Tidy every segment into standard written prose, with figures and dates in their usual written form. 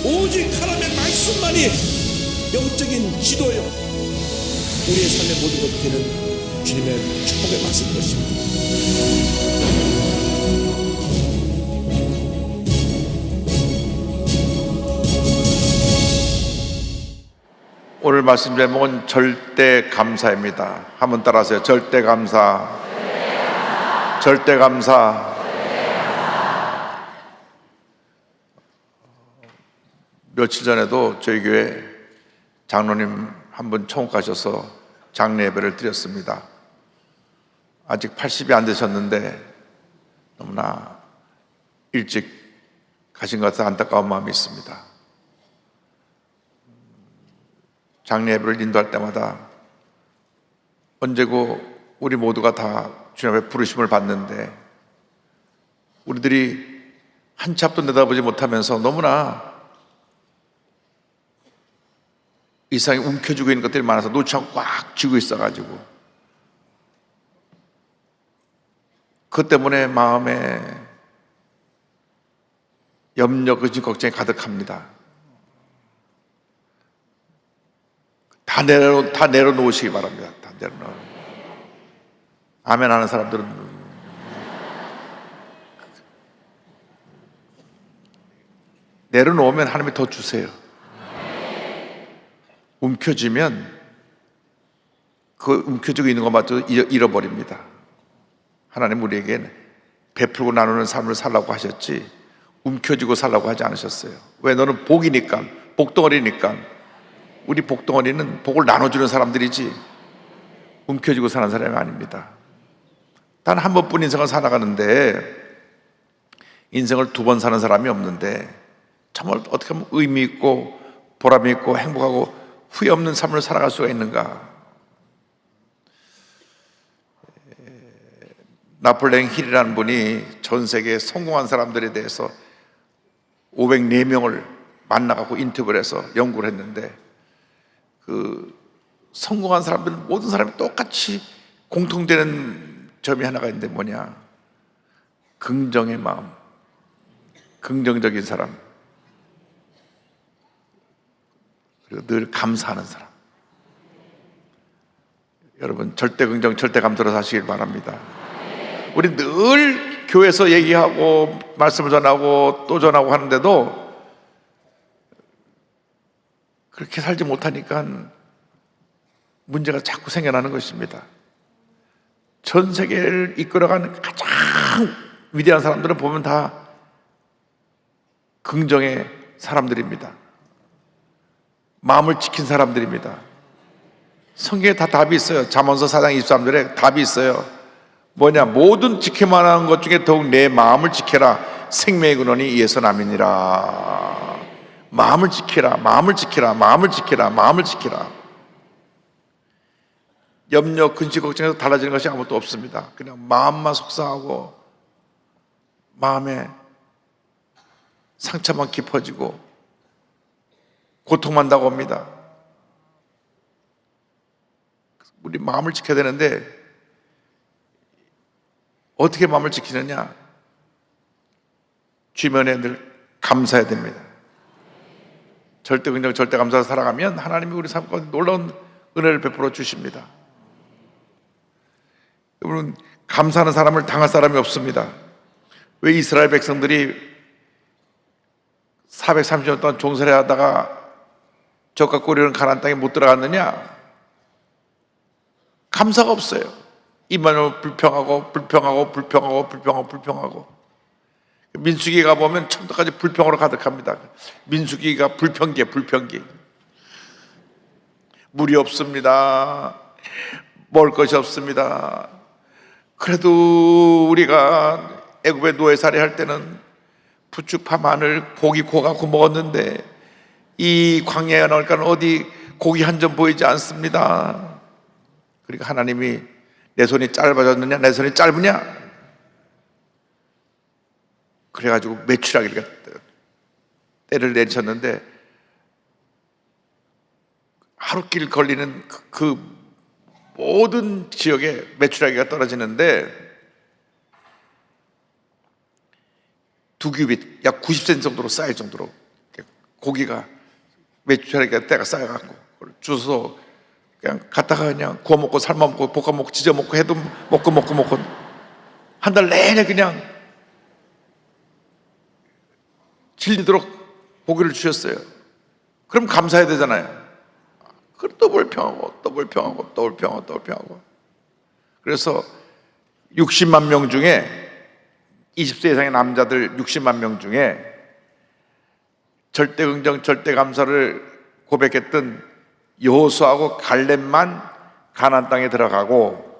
오직 하나님의 말씀만이 영적인 지도요, 우리의 삶의 모든 것들은 주님의 축복의 말씀인 것입니다. 오늘 말씀 제목은 절대 감사입니다. 한번 따라하세요. 절대 감사. 절대 감사. 며칠 전에도 저희 교회 장로님 한 분 천국 가셔서 장례 예배를 드렸습니다. 아직 80이 안 되셨는데 너무나 일찍 가신 것 같아서 안타까운 마음이 있습니다. 장례 예배를 인도할 때마다 언제고 우리 모두가 다 주님 앞에 부르심을 받는데 우리들이 한 치 앞도 내다보지 못하면서 너무나 이상이 움켜쥐고 있는 것들이 많아서 놓지 않고 꽉 쥐고 있어가지고 그것 때문에 마음에 염려, 근심, 걱정이 가득합니다. 다 내려놓으시기 바랍니다. 다 내려놓으시기. 아멘 하는 사람들은 내려놓으면 하나님이 더 주세요. 움켜쥐면 그 움켜쥐고 있는 것마저 잃어버립니다. 하나님 우리에게 베풀고 나누는 삶을 살라고 하셨지 움켜쥐고 살라고 하지 않으셨어요. 왜? 너는 복이니까, 복덩어리니까. 우리 복덩어리는 복을 나눠주는 사람들이지 움켜쥐고 사는 사람이 아닙니다. 단 한 번뿐 인생을 살아가는데 인생을 두 번 사는 사람이 없는데 정말 어떻게 하면 의미 있고 보람 있고 행복하고 후회 없는 삶을 살아갈 수가 있는가? 나폴레옹 힐이라는 분이 전 세계 성공한 사람들에 대해서 504명을 만나고 인터뷰를 해서 연구를 했는데 그 성공한 사람들 모든 사람이 똑같이 공통되는 점이 하나가 있는데 뭐냐? 긍정의 마음, 긍정적인 사람, 그리고 늘 감사하는 사람. 여러분 절대 긍정, 절대 감사로 사시길 바랍니다. 우리 늘 교회에서 얘기하고 말씀을 전하고 또 전하고 하는데도 그렇게 살지 못하니까 문제가 자꾸 생겨나는 것입니다. 전 세계를 이끌어가는 가장 위대한 사람들은 보면 다 긍정의 사람들입니다. 마음을 지킨 사람들입니다. 성경에 다 답이 있어요. 잠언서 4장 23절에 답이 있어요. 뭐냐? 모든 지켜만 하는 것 중에 더욱 내 마음을 지켜라. 생명의 근원이 이에서 남이니라. 마음을 지키라, 마음을 지키라, 마음을 지키라, 마음을 지키라. 염려, 근심, 걱정에서 달라지는 것이 아무것도 없습니다. 그냥 마음만 속상하고 마음에 상처만 깊어지고 고통만 다가옵니다. 우리 마음을 지켜야 되는데 어떻게 마음을 지키느냐? 주변에 늘 감사해야 됩니다. 절대 긍정, 절대 감사로 살아가면 하나님이 우리 삶 가운데 놀라운 은혜를 베풀어 주십니다. 여러분, 감사하는 사람을 당할 사람이 없습니다. 왜 이스라엘 백성들이 430년 동안 종살이 하다가 적과 꼬리는 가나안 땅에 못 들어갔느냐? 감사가 없어요. 입만 불평하고 불평하고 불평하고 불평하고 불평하고. 민수기에 가보면 처음부터까지 불평으로 가득합니다. 민수기가 불평기에 불평기. 물이 없습니다. 먹을 것이 없습니다. 그래도 우리가 애굽에 노예살이 할 때는 부추파 마늘 고기 구워갖고 먹었는데 이 광야에 나오니까 어디 고기 한 점 보이지 않습니다. 그러니까 하나님이 내 손이 짧아졌느냐 내 손이 짧으냐 그래가지고 메추라기를 때를 내리셨는데 하루길 걸리는 그 모든 지역에 메추라기가 떨어지는데 두 규빗 약 90cm 정도로 쌓일 정도로 고기가 메추리알 때가 쌓여갖고 주워서 그냥 갖다가 그냥 구워 먹고 삶아 먹고 볶아 먹고 지져 먹고 해도 먹고 한 달 내내 그냥 질리도록 고기를 주셨어요. 그럼 감사해야 되잖아요. 그럼 또 불평하고. 그래서 60만 명 중에 20세 이상의 남자들 60만 명 중에 절대 긍정, 절대 감사를 고백했던 여호수아하고 갈렙만 가나안 땅에 들어가고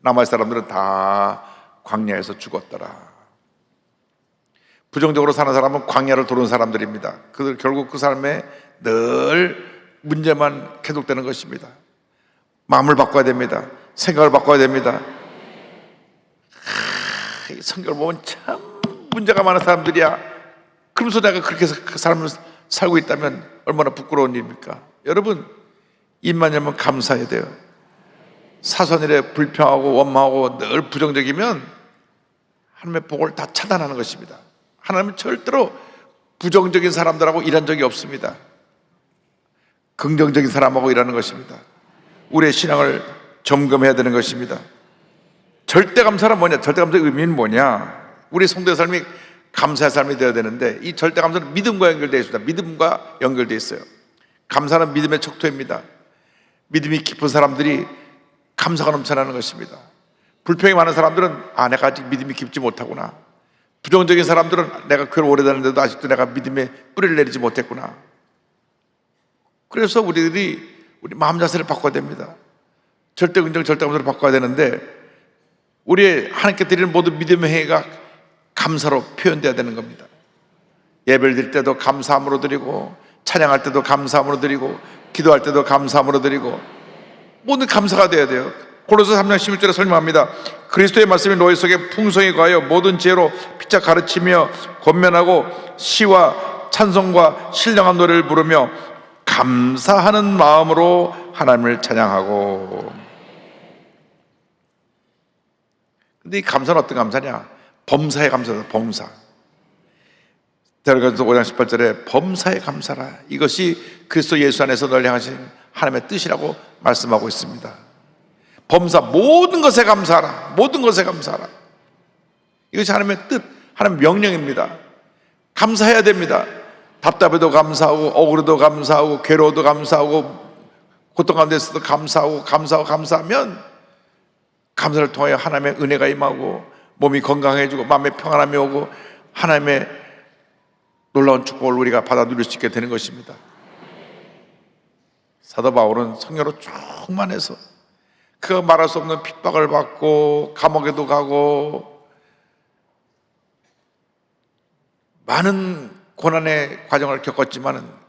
나머지 사람들은 다 광야에서 죽었더라. 부정적으로 사는 사람은 광야를 도는 사람들입니다. 결국 그 삶에 늘 문제만 계속되는 것입니다. 마음을 바꿔야 됩니다. 생각을 바꿔야 됩니다. 이 성경을 보면 참 문제가 많은 사람들이야. 그러면서 내가 그렇게 해서 그 삶을 살고 있다면 얼마나 부끄러운 일입니까? 여러분, 입만 열면 감사해야 돼요. 사소한일에 불평하고 원망하고 늘 부정적이면 하나님의 복을 다 차단하는 것입니다. 하나님은 절대로 부정적인 사람들하고 일한 적이 없습니다. 긍정적인 사람하고 일하는 것입니다. 우리의 신앙을 점검해야 되는 것입니다. 절대감사는 뭐냐? 절대감사의 의미는 뭐냐? 우리 성도의 삶이 감사의 삶이 되어야 되는데 이 절대감사는 믿음과 연결되어 있습니다. 믿음과 연결되어 있어요. 감사는 믿음의 척도입니다. 믿음이 깊은 사람들이 감사가 넘쳐나는 것입니다. 불평이 많은 사람들은 내가 아직 믿음이 깊지 못하구나. 부정적인 사람들은 내가 교회를 오래 다녔는데도 아직도 내가 믿음의 뿌리를 내리지 못했구나. 그래서 우리 마음 자세를 바꿔야 됩니다. 절대 긍정, 절대 감사를 바꿔야 되는데 우리의 하나님께 드리는 모든 믿음의 행위가 감사로 표현되어야 되는 겁니다. 예배를 드릴 때도 감사함으로 드리고 찬양할 때도 감사함으로 드리고 기도할 때도 감사함으로 드리고 모든 감사가 되어야 돼요. 고린도서 3장 16절에 설명합니다. 그리스도의 말씀이 너희 속에 풍성히 거하여 모든 지혜로 피차 가르치며 권면하고 시와 찬송과 신령한 노래를 부르며 감사하는 마음으로 하나님을 찬양하고. 근데 이 감사는 어떤 감사냐? 범사의 감사다. 범사. 데살로니가서 5장 18절에 범사의 감사라. 이것이 그리스도 예수 안에서 널 향하신 하나님의 뜻이라고 말씀하고 있습니다. 범사, 모든 것에 감사하라. 모든 것에 감사하라. 이것이 하나님의 뜻, 하나님의 명령입니다. 감사해야 됩니다. 답답해도 감사하고 억울해도 감사하고 괴로워도 감사하고 고통 가운데 있어도 감사하면 감사를 통하여 하나님의 은혜가 임하고 몸이 건강해지고 마음의 평안함이 오고 하나님의 놀라운 축복을 우리가 받아 누릴 수 있게 되는 것입니다. 사도 바울은 성령으로 충만해서 그가 말할 수 없는 핍박을 받고 감옥에도 가고 많은 고난의 과정을 겪었지만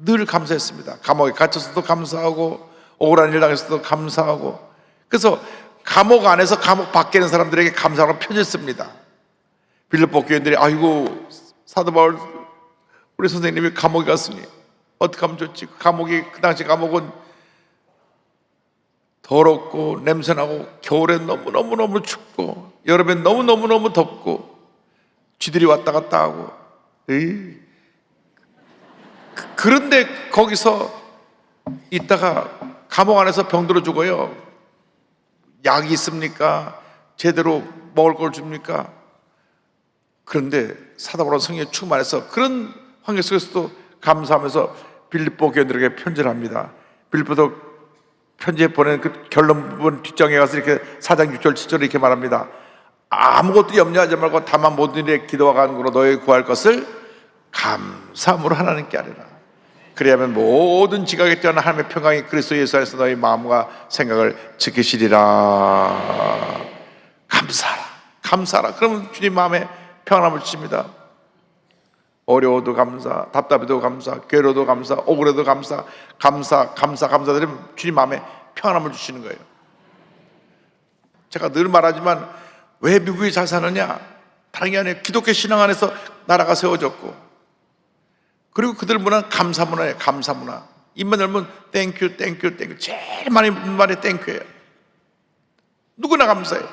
늘 감사했습니다. 감옥에 갇혔어도 감사하고 억울한 일 당했어도 감사하고. 그래서 감옥 안에서 감옥 밖에 있는 사람들에게 감사하라고 편지를 씁니다. 빌립보 교인들이 아이고 사도 바울 우리 선생님이 감옥에 갔으니 어떻게 하면 좋지? 그 당시 감옥은 더럽고 냄새나고 겨울엔 너무너무 춥고 여름엔 너무너무 덥고 쥐들이 왔다 갔다 하고 그런데 거기서 있다가 감옥 안에서 병들어 죽어요. 약이 있습니까? 제대로 먹을 걸 줍니까? 그런데 사도 바울은 성령에 충만해서 그런 환경 속에서도 감사하면서 빌립보 교인들에게 편지를 합니다. 빌립보도 편지에 보낸 그 결론 부분 뒷장에 가서 이렇게 4장 6절 7절에 이렇게 말합니다. 아무것도 염려하지 말고 다만 모든 일에 기도와 간구로 너희 구할 것을 감사함으로 하나님께 아뢰라. 그래야만 모든 지각에 뛰어난 하나님의 평강이 그리스도 예수 안에서 너희 마음과 생각을 지키시리라. 감사하라. 그러면 주님 마음에 평안함을 주십니다. 어려워도 감사, 답답해도 감사, 괴로워도 감사, 억울해도 감사드리면 주님 마음에 평안함을 주시는 거예요. 제가 늘 말하지만 왜 미국이 잘 사느냐? 다른 게 아니에요. 기독교 신앙 안에서 나라가 세워졌고 그리고 그들 문화는 감사 문화예요. 감사 문화. 입만 열면 땡큐 제일 많이 묻는 말이 땡큐예요. 누구나 감사해요.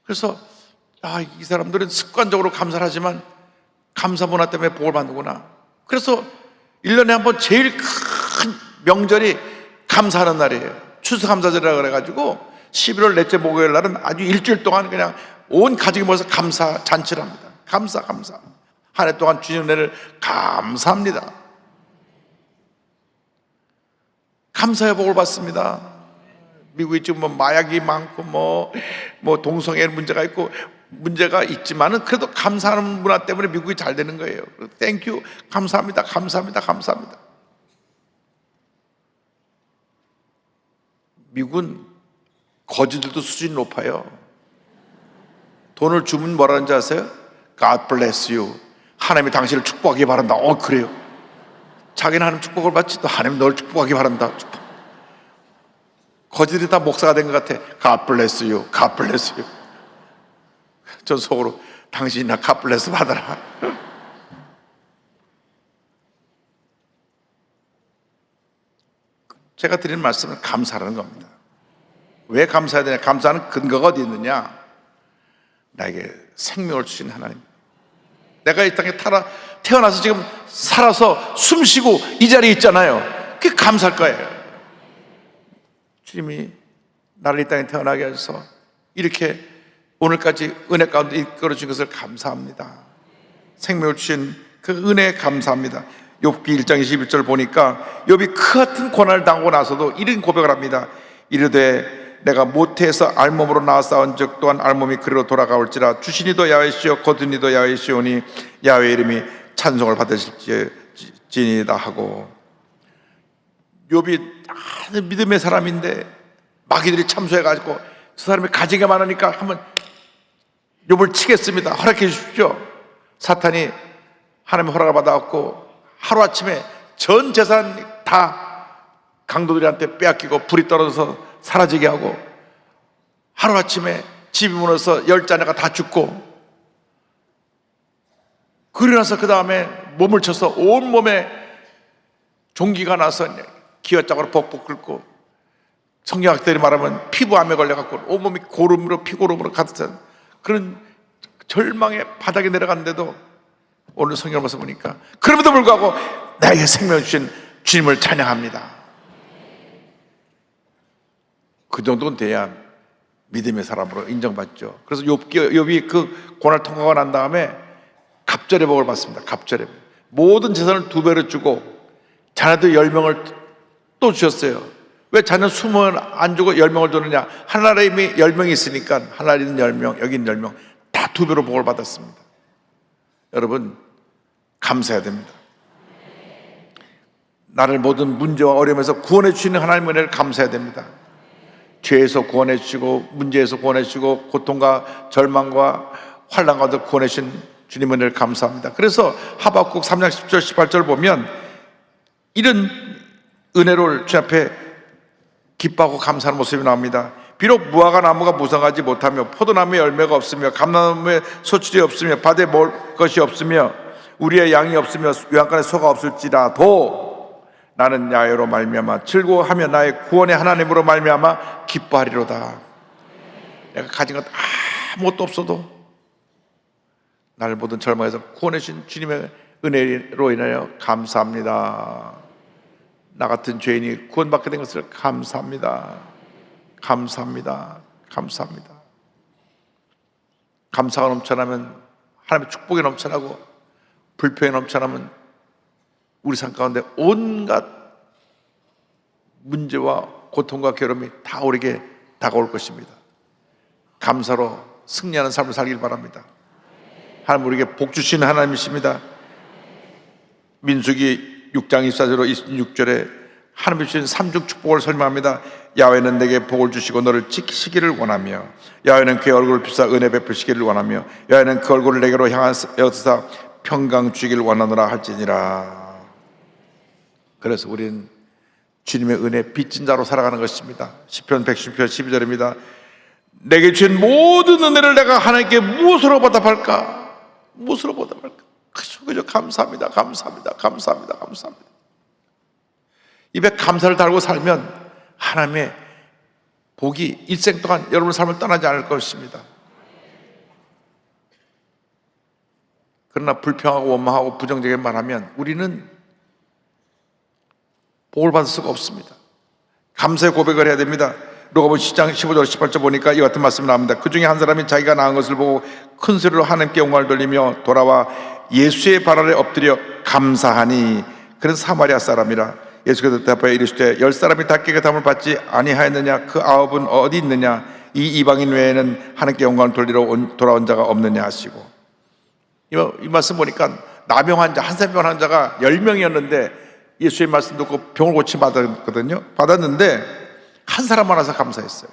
그래서 이 사람들은 습관적으로 감사를 하지만 감사 문화 때문에 복을 받는구나. 그래서 1년에 한 번 제일 큰 명절이 감사하는 날이에요. 추수감사절이라고 그래가지고 11월 넷째 목요일 날은 아주 일주일 동안 그냥 온 가족이 모여서 감사 잔치를 합니다. 감사. 한 해 동안 주신 은혜를 감사합니다. 감사의 복을 받습니다. 미국이 지금 뭐 마약이 많고 뭐 동성애 문제가 있고 문제가 있지만은 그래도 감사하는 문화 때문에 미국이 잘 되는 거예요. 땡큐, 감사합니다. 미국은 거지들도 수준이 높아요. 돈을 주면 뭐라는지 아세요? God bless you. 하나님이 당신을 축복하기 바란다. 그래요. 자기는 하나님 축복을 받지, 또 하나님 널 축복하기 바란다. 거지들이 다 목사가 된 것 같아. God bless you. 전 속으로 당신이나 God bless 받아라. 제가 드리는 말씀은 감사라는 겁니다. 왜 감사해야 되냐? 감사하는 근거가 어디 있느냐? 나에게 생명을 주신 하나님, 내가 이 땅에 태어나서 지금 살아서 숨쉬고 이 자리에 있잖아요. 그게 감사할 거예요. 주님이 나를 이 땅에 태어나게 하셔서 이렇게 오늘까지 은혜 가운데 이끌어 주신 것을 감사합니다. 생명을 주신 그 은혜에 감사합니다. 욥기 1장 21절 보니까 욥이 그 같은 고난을 당하고 나서도 이런 고백을 합니다. 이르되 내가 모태에서 알몸으로 나와 싸운 적 또한 알몸이 그리로 돌아가올지라 주시니도 야훼시오 거두니도 야훼시오니 야훼의 이름이 찬송을 받으실지니이다 하고, 욥이 아주 믿음의 사람인데 마귀들이 참소해가지고 저 사람이 가진 게 많으니까 한번 욥을 치겠습니다. 허락해 주십시오. 사탄이 하나님의 허락을 받아갖고 하루아침에 전 재산 다 강도들한테 빼앗기고 불이 떨어져서 사라지게 하고, 하루아침에 집이 무너져서 10자녀가 다 죽고, 그러고 나서 그 다음에 몸을 쳐서 온몸에 종기가 나서 기와짝으로 벅벅 끓고, 성경학들이 말하면 피부암에 걸려갖고 온몸이 고름으로 피고름으로 가득 찬 그런 절망의 바닥에 내려갔는데도 오늘 성경을 봐서 보니까 그럼에도 불구하고 나에게 생명을 주신 주님을 찬양합니다. 그 정도는 돼야 믿음의 사람으로 인정받죠. 그래서 욥이 그 고난을 통과하고 난 다음에 갑절의 복을 받습니다. 갑절의 복. 모든 재산을 2배로 주고 자녀들 10명을 또 주셨어요. 왜 자녀 20명 안 주고 10명을 주느냐? 하나님에 이미 10명이 있으니까 하나님은 10명, 여긴 10명 다 2배로 복을 받았습니다. 여러분, 감사해야 됩니다. 나를 모든 문제와 어려움에서 구원해 주시는 하나님의 은혜를 감사해야 됩니다. 죄에서 구원해 주시고 문제에서 구원해 주시고 고통과 절망과 환난 가운데 구원해 주신 주님의 은혜를 감사합니다. 그래서 하박국 3장 10절 18절 보면 이런 은혜를 주 앞에 기뻐하고 감사하는 모습이 나옵니다. 비록 무화과 나무가 무성하지 못하며 포도나무에 열매가 없으며 감나무에 소출이 없으며 밭에 먹을 것이 없으며 우리의 양이 없으며 외양간에 소가 없을지라도 나는 야훼로 말미암아 즐거워하며 나의 구원의 하나님으로 말미암아 기뻐하리로다. 내가 가진 것 아무것도 없어도 나를 모든 절망에서 구원해 주신 주님의 은혜로 인하여 감사합니다. 나 같은 죄인이 구원받게 된 것을 감사합니다. 감사합니다. 감사가 넘쳐나면 하나님의 축복이 넘쳐나고 불평이 넘쳐나면 우리 삶 가운데 온갖 문제와 고통과 괴로움이 다 우리에게 다가올 것입니다. 감사로 승리하는 삶을 살길 바랍니다. 하나님 우리에게 복 주시는 하나님이십니다. 민수기 6장 24절로 26절에 하나님 주신 3중 축복을 설명합니다. 야훼는 내게 복을 주시고 너를 지키시기를 원하며 야훼는 그의 얼굴을 비추사 은혜 베푸시기를 원하며 야훼는 그 얼굴을 내게로 향하여서 평강 주기를 원하노라 할지니라. 그래서 우리는 주님의 은혜 빚진 자로 살아가는 것입니다. 시편 110편 12절입니다. 내게 주신 모든 은혜를 내가 하나님께 무엇으로 보답할까? 무엇으로 보답할까? 그저 감사합니다. 입에 감사를 달고 살면 하나님의 복이 일생 동안 여러분의 삶을 떠나지 않을 것입니다. 그러나 불평하고 원망하고 부정적인 말하면 우리는 복을 받을 수가 없습니다. 감사의 고백을 해야 됩니다. 누가복음 10장 15절 18절 보니까 이 같은 말씀이 나옵니다. 그 중에 한 사람이 자기가 낳은 것을 보고 큰 소리로 하나님께 영광을 돌리며 돌아와 예수의 발 아래 엎드려 감사하니 그는 사마리아 사람이라. 예수께서 대답하여 이르시되 10사람이 다 깨끗함을 받지 아니하였느냐? 그 9은 어디 있느냐? 이 이방인 외에는 하나님께 영광을 돌리러 돌아온 자가 없느냐 하시고, 이 말씀 보니까 나병 환자, 한센병 환자가 10명이었는데 예수의 말씀 듣고 병을 고침 받았는데 한 사람만 와서 감사했어요.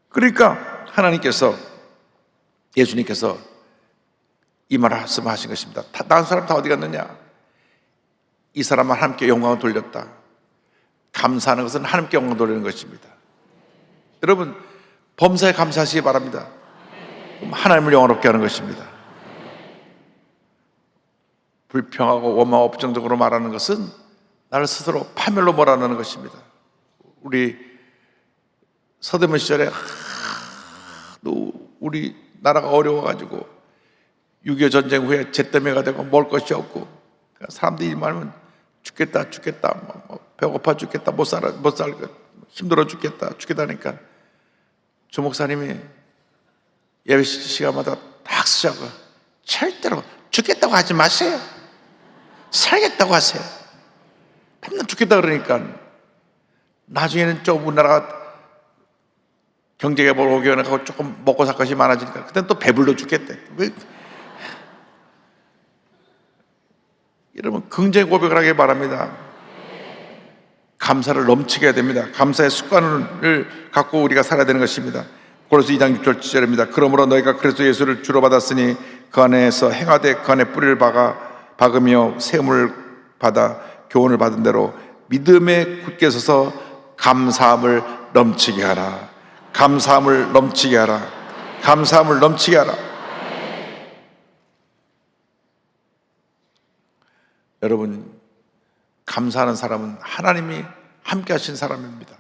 그러니까 하나님께서, 예수님께서 이 말씀하신 것입니다. 다른 사람 다 어디 갔느냐? 이 사람만 하나님께 영광을 돌렸다. 감사하는 것은 하나님께 영광을 돌리는 것입니다. 여러분, 범사에 감사하시기 바랍니다. 하나님을 영화롭게 하는 것입니다. 불평하고 원망하고 부정적으로 말하는 것은 나를 스스로 파멸로 몰아넣는 것입니다. 우리 서대문 시절에 우리 나라가 어려워가지고 6.25 전쟁 후에 잿더미가 되고 먹을 것이 없고 사람들이 말하면 죽겠다 배고파 죽겠다 못 살 힘들어 죽겠다니까 조 목사님이 예배 시간마다 딱 쓰자고, 절대로 죽겠다고 하지 마세요. 살겠다고 하세요. 맨날 죽겠다 그러니까 나중에는 좀 우리나라가 경제개발 5개월 하고 조금 먹고 살 것이 많아지니까 그때는 또 배불러 죽겠대. 여러분, 긍정의 고백을 하길 바랍니다. 감사를 넘치게 해야 됩니다. 감사의 습관을 갖고 우리가 살아야 되는 것입니다. 고린도서 2장 6절 7절입니다. 그러므로 너희가 그리스도 예수를 주로 받았으니 그 안에서 행하되 그 안에 뿌리를 박으며 세움을 받아 교훈을 받은 대로 믿음에 굳게 서서 감사함을 넘치게 하라. 감사함을 넘치게 하라. 감사함을 넘치게 하라. 여러분, 감사하는 사람은 하나님이 함께 하신 사람입니다.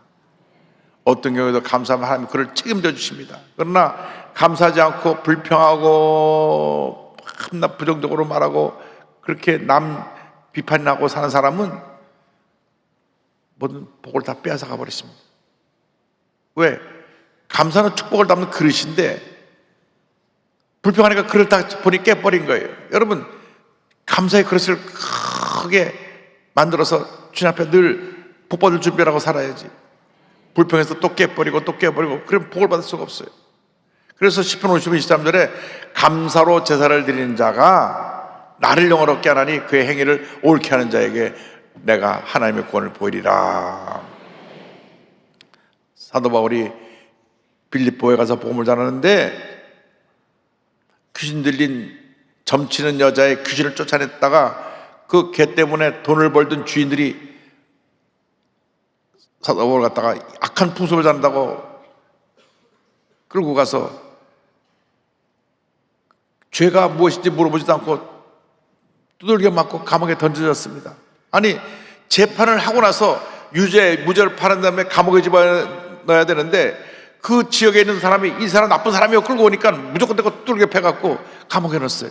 어떤 경우에도 감사하면 하나님이 그를 책임져 주십니다. 그러나 감사하지 않고 불평하고 부정적으로 말하고 그렇게 남 비판하고 사는 사람은 모든 복을 다 빼앗아 가버렸습니다. 왜? 감사는 축복을 담는 그릇인데 불평하니까 그릇 다 보니 깨버린 거예요. 여러분, 감사의 그릇을 크게 만들어서 주님 앞에 늘 복 받을 준비하고 살아야지. 불평해서 또 깨버리고 그럼 복을 받을 수가 없어요. 그래서 시편 50편 23절에 감사로 제사를 드리는 자가 나를 영화롭게 하나니 그의 행위를 옳게 하는 자에게 내가 하나님의 구원을 보이리라. 사도 바울이 빌립보에 가서 복음을 전하는데 귀신 들린 점치는 여자의 귀신을 쫓아냈다가 그 개 때문에 돈을 벌던 주인들이 사도 바울을 갖다가 악한 풍습을 잔다고 끌고 가서 죄가 무엇인지 물어보지도 않고 두들겨 맞고 감옥에 던져졌습니다. 아니, 재판을 하고 나서 유죄, 무죄를 판한 다음에 감옥에 집어넣어야 되는데 그 지역에 있는 사람이 이 사람 나쁜 사람이요 끌고 오니까 무조건 두들겨 패갖고 감옥에 넣었어요.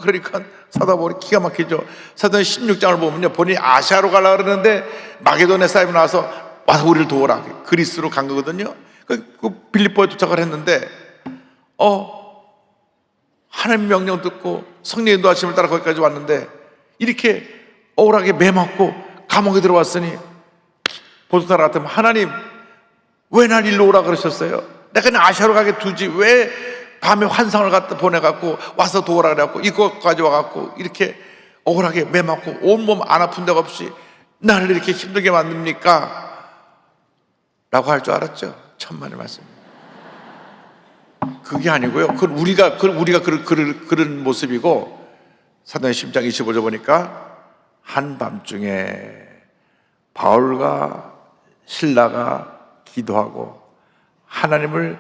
그러니까 사도 바울이 기가 막히죠. 사도행 16장을 보면요, 본인이 아시아로 가려고 그러는데 마게도네 사람이 나와서 와서 우리를 도우라, 그리스로 간 거거든요. 그 빌립보에 도착을 했는데 하나님 명령 듣고 성령 인도하심을 따라 거기까지 왔는데 이렇게 억울하게 매맞고 감옥에 들어왔으니 보통 사람 같으면 하나님 왜 날 일로 오라 그러셨어요? 내가 그냥 아시아로 가게 두지 왜 밤에 환상을 갖다 보내갖고 와서 도우라 그래갖고 이것까지 와갖고 이렇게 억울하게 매맞고 온몸 안 아픈 데가 없이 나를 이렇게 힘들게 만듭니까? 라고 할 줄 알았죠. 천만의 말씀입니다. 그게 아니고요, 그건 우리가 그런 모습이고, 사도행 10장 25절 보니까 한밤중에 바울과 실라가 기도하고 하나님을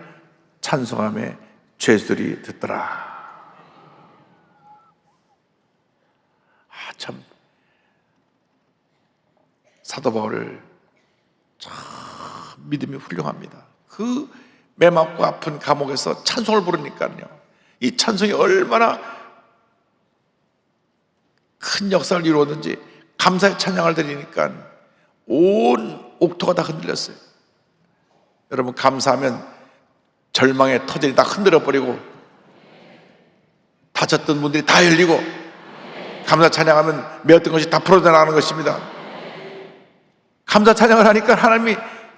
찬송하며 죄수들이 듣더라. 참 사도 바울을 참 믿음이 훌륭합니다. 그 매맞고 아픈 감옥에서 찬송을 부르니까요, 이 찬송이 얼마나 큰 역사를 이루었는지 감사의 찬양을 드리니까 온 옥토가 다 흔들렸어요. 여러분, 감사하면 절망의 터전이 다 흔들어버리고 다쳤던 문들이 다 열리고 감사 찬양하면 메었던 것이 다 풀어져 나가는 것입니다. 감사 찬양을 하니까 하나님이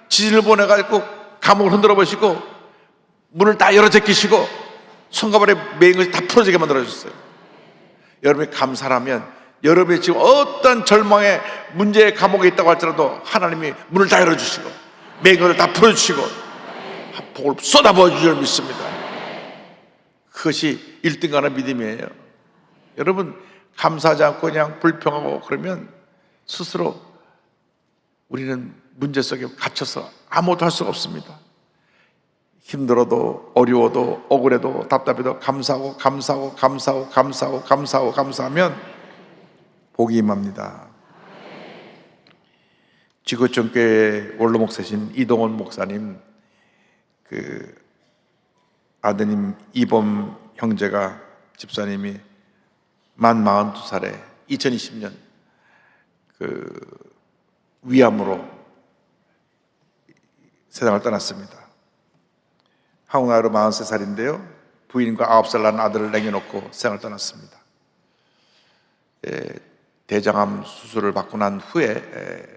지진을 보내가지고 감옥을 흔들어 보시고 문을 다 열어 제끼시고 손가발에 매인 것이 다 풀어지게 만들어 주셨어요. 여러분이 감사하면 여러분이 지금 어떤 절망의 문제의 감옥에 있다고 할지라도 하나님이 문을 다 열어주시고 매인 것을 다 풀어주시고 복을 쏟아부어 주실 줄 믿습니다. 그것이 1등간의 믿음이에요. 여러분, 감사하지 않고 그냥 불평하고 그러면 스스로 우리는 문제 속에 갇혀서 아무것도 할 수가 없습니다. 힘들어도 어려워도 억울해도 답답해도 감사하고 감사하고 감사하고 감사하고 감사하고 감사하면 복이 임합니다. 지구촌교회 원로 목사신 이동원 목사님 그 아드님 이범 형제가 집사님이 만 42살에 2020년 그 위암으로 세상을 떠났습니다. 한국 나이로 43살인데요 부인과 9살 난 아들을 남겨놓고 세상을 떠났습니다. 대장암 수술을 받고 난 후에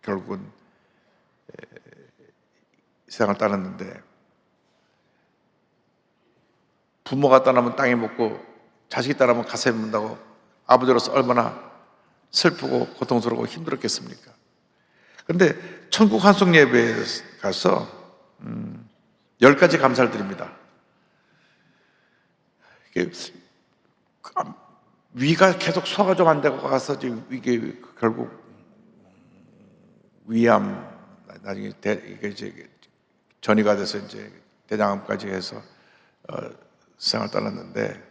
결국은 세상을 떠났는데, 부모가 떠나면 땅에 묻고 자식이 떠나면 가슴에 묻는다고 아버지로서 얼마나 슬프고 고통스럽고 힘들었겠습니까? 그런데 천국 환송 예배에 가서 10가지 감사를 드립니다. 위가 계속 소화가 좀 안 되고 가서 지금 이게 결국 위암, 나중에 이게 이제 전이가 돼서 이제 대장암까지 해서 세상을 떠났는데,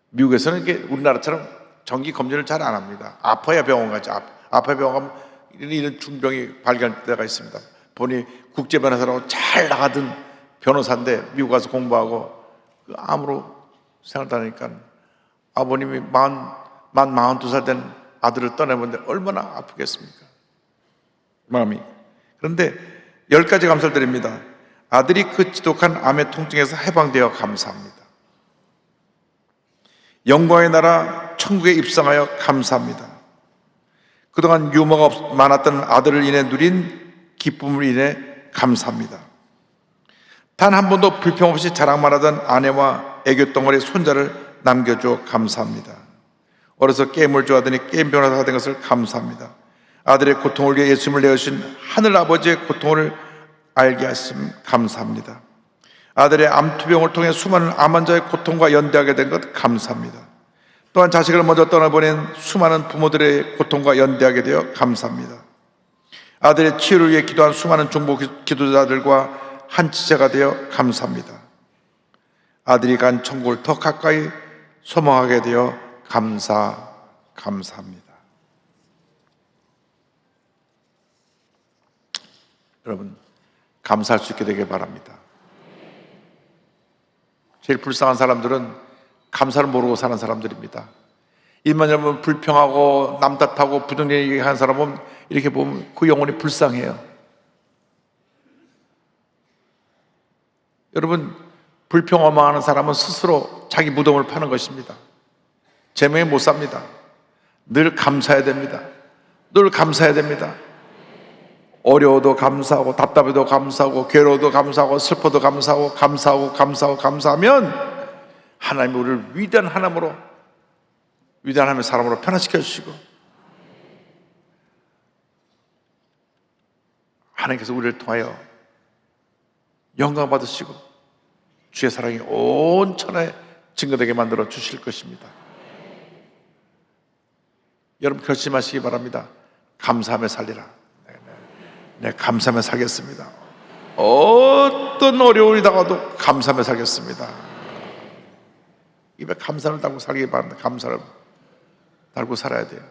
미국에서는 이게 우리나라처럼 정기 검진을 잘 안 합니다. 아파야 병원 가죠. 아파야 병원 가면 이런 중병이 발견될 때가 있습니다. 보니 국제 변호사라고 잘 나가던 변호사인데 미국 가서 공부하고 그 암으로 생을 떠나니까 아버님이 만 42살 된 아들을 떠내보는데 얼마나 아프겠습니까? 마음이. 그런데 10가지 감사를 드립니다. 아들이 그 지독한 암의 통증에서 해방되어 감사합니다. 영광의 나라 천국에 입성하여 감사합니다. 그동안 유머가 많았던 아들을 인해 누린 기쁨을 인해 감사합니다. 단 한 번도 불평 없이 자랑만 하던 아내와 애교덩어리 손자를 남겨줘 감사합니다. 어려서 게임을 좋아하더니 게임 변호사가 된 것을 감사합니다. 아들의 고통을 위해 예수님을 내어주신 하늘아버지의 고통을 알게 하심 감사합니다. 아들의 암투병을 통해 수많은 암 환자의 고통과 연대하게 된 것 감사합니다. 또한 자식을 먼저 떠나보낸 수많은 부모들의 고통과 연대하게 되어 감사합니다. 아들의 치유를 위해 기도한 수많은 중보 기도자들과 한 지체가 되어 감사합니다. 아들이 간 천국을 더 가까이 소망하게 되어 감사합니다. 여러분, 감사할 수 있게 되길 바랍니다. 제일 불쌍한 사람들은 감사를 모르고 사는 사람들입니다. 일만 여러분 불평하고 남 탓하고 부정적 얘기하는 사람은 이렇게 보면 그 영혼이 불쌍해요. 여러분, 불평하는 사람은 스스로 자기 무덤을 파는 것입니다. 제명에 못 삽니다. 늘 감사해야 됩니다. 늘 감사해야 됩니다. 어려워도 감사하고 답답해도 감사하고 괴로워도 감사하고 슬퍼도 감사하고 감사하면 하나님이 우리를 위대한 하나님의 사람으로 변화시켜 주시고 하나님께서 우리를 통하여 영광 받으시고 주의 사랑이 온 천하에 증거되게 만들어 주실 것입니다. 여러분 결심하시기 바랍니다. 감사하며 살리라. 네, 감사하며 살겠습니다. 어떤 어려움이 다가도 감사하며 살겠습니다. 입에 감사를 달고 살기 바랍니다. 감사를 달고 살아야 돼요.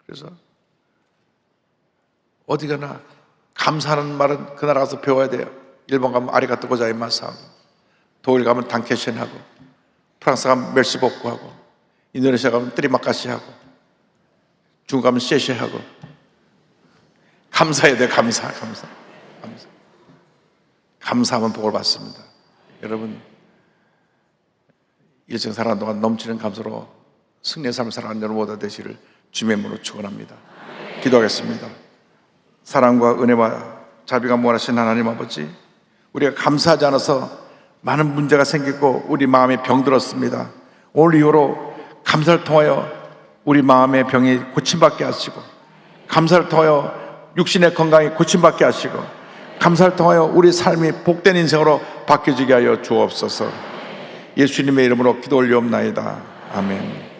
그래서 어디 가나 감사하는 말은 그 나라 가서 배워야 돼요. 일본 가면 아리가또 고자이마스 하고, 독일 가면 단케셴 하고, 프랑스 가면 멜시복구 하고, 인도네시아 가면 뜨리마카시 하고, 중국 가면 셰셰 하고. 감사해야 돼. 감사하면 복을 받습니다. 여러분, 일생 살아가는 동안 넘치는 감사로 승리의 삶을 살아가는 여러분 모두 되시를 주님의 이름으로 축원합니다. 기도하겠습니다. 사랑과 은혜와 자비가 무한하신 하나님 아버지, 우리가 감사하지 않아서 많은 문제가 생기고 우리 마음에 병들었습니다. 오늘 이후로 감사를 통하여 우리 마음의 병이 고침받게 하시고, 감사를 통하여 육신의 건강이 고침받게 하시고, 감사를 통하여 우리 삶이 복된 인생으로 바뀌어지게 하여 주옵소서. 예수님의 이름으로 기도 올리옵나이다. 아멘.